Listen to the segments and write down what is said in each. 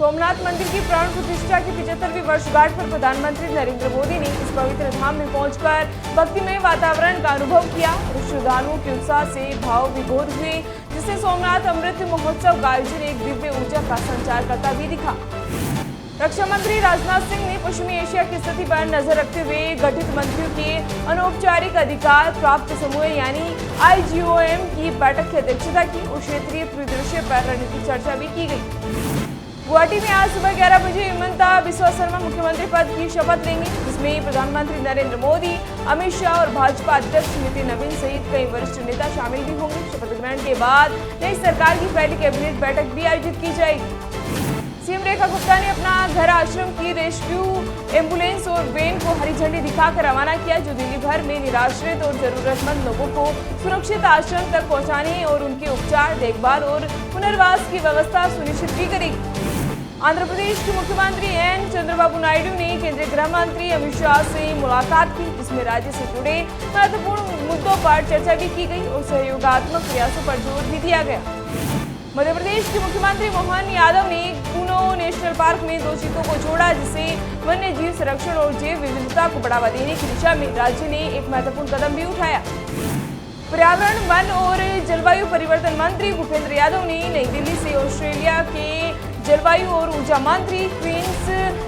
सोमनाथ मंदिर की प्राण प्रतिष्ठा की 75वीं वर्षगांठ पर प्रधानमंत्री नरेंद्र मोदी ने इस पवित्र धाम में पहुंचकर भक्तिमय वातावरण का अनुभव किया और श्रद्धालुओं के उत्साह से भाव विभोर हुए, जिससे सोमनाथ अमृत महोत्सव का आयोजन एक दिव्य ऊर्जा का संचार करता भी दिखा। रक्षा मंत्री राजनाथ सिंह ने पश्चिमी एशिया की स्थिति पर नजर रखते हुए गठित मंत्रियों के अनौपचारिक अधिकार प्राप्त समूह यानी IGOM की बैठक की अध्यक्षता की और क्षेत्रीय परिदृश्य पर रणनीतिक चर्चा भी की गई। गुवाहाटी में आज सुबह 11 बजे हिमंता बिस्वा शर्मा मुख्यमंत्री पद की शपथ लेंगे, जिसमें प्रधानमंत्री नरेंद्र मोदी, अमित शाह और भाजपा अध्यक्ष नितिन नवीन सहित कई वरिष्ठ नेता शामिल भी होंगे। शपथ ग्रहण के बाद नई सरकार की पहली कैबिनेट बैठक भी आयोजित की जाएगी। सीएम रेखा गुप्ता ने अपना घर आश्रम की रेस्क्यू एम्बुलेंस और वैन को हरी झंडी दिखाकर रवाना किया, जो दिल्ली भर में निराश्रित और जरूरतमंद लोगों को सुरक्षित आश्रम तक पहुंचाने और उनके उपचार, देखभाल और पुनर्वास की व्यवस्था सुनिश्चित भी करेगी। आंध्र प्रदेश के मुख्यमंत्री एन चंद्रबाबू नायडू ने केंद्रीय गृह मंत्री अमित शाह से मुलाकात की, जिसमें राज्य से जुड़े महत्वपूर्ण मुद्दों पर चर्चा भी की गई और सहयोगात्मक प्रयासों पर जोर भी दिया गया। मध्य प्रदेश के मुख्यमंत्री मोहन यादव ने कूनो नेशनल पार्क में 2 चीतों को छोड़ा, जिससे वन्य जीव संरक्षण और जैव विविधता को बढ़ावा देने की दिशा में राज्य ने एक महत्वपूर्ण कदम भी उठाया। पर्यावरण, वन और जलवायु परिवर्तन मंत्री भूपेंद्र यादव ने नई दिल्ली से ऑस्ट्रेलिया के जलवायु और ऊर्जा मंत्री क्वींस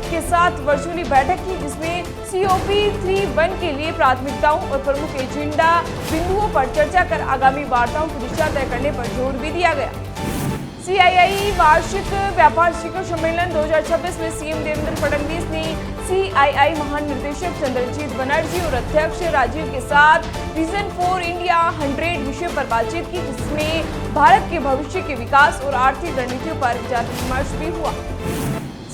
के साथ वर्चुअली बैठक की, जिसमें COP31 के लिए प्राथमिकताओं और प्रमुख एजेंडा बिंदुओं पर चर्चा कर आगामी वार्ताओं की दिशा तय करने पर जोर भी दिया गया। CII वार्षिक व्यापार शिखर सम्मेलन 2026 में सीएम देवेंद्र फडणवीस ने CII महानिदेशक चंद्रजीत बनर्जी और अध्यक्ष राजीव के साथ विजन फॉर इंडिया 100 विषय पर बातचीत की, जिसमें भारत के भविष्य के विकास और आर्थिक रणनीतियों पर विचार विमर्श भी हुआ।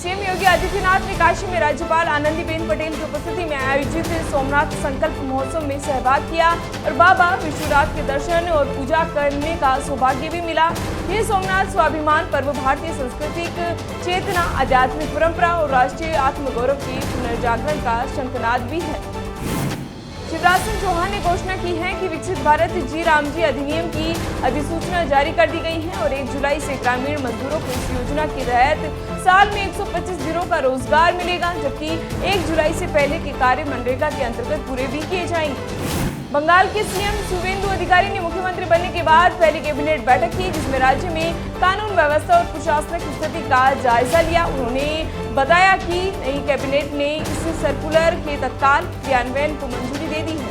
सीएम योगी आदित्यनाथ ने काशी में राज्यपाल आनंदीबेन पटेल की उपस्थिति में आयोजित सोमनाथ संकल्प महोत्सव में सहभाग किया और बाबा विश्वनाथ के दर्शन और पूजा करने का सौभाग्य भी मिला। ये सोमनाथ स्वाभिमान पर्व भारतीय सांस्कृतिक चेतना, आध्यात्मिक परंपरा और राष्ट्रीय आत्मगौरव की पुनर्जागरण का शंखनाद भी है। शिवराज सिंह चौहान ने घोषणा की है कि विकसित भारत जी रामजी अधिनियम की अधिसूचना जारी कर दी गई है और 1 जुलाई से ग्रामीण मजदूरों को इस योजना के तहत साल में 125 दिनों का रोजगार मिलेगा, जबकि 1 जुलाई से पहले के कार्य मनरेगा के अंतर्गत पूरे भी किए जाएंगे। बंगाल के सीएम शुवेंदु अधिकारी ने मुख्यमंत्री बनने के बाद पहली कैबिनेट बैठक की, जिसमें राज्य में कानून व्यवस्था और प्रशासनिक स्थिति का जायजा लिया। उन्होंने बताया कि नई कैबिनेट ने इस सर्कुलर के तत्काल क्रियान्वयन को मंजूरी दे दी है।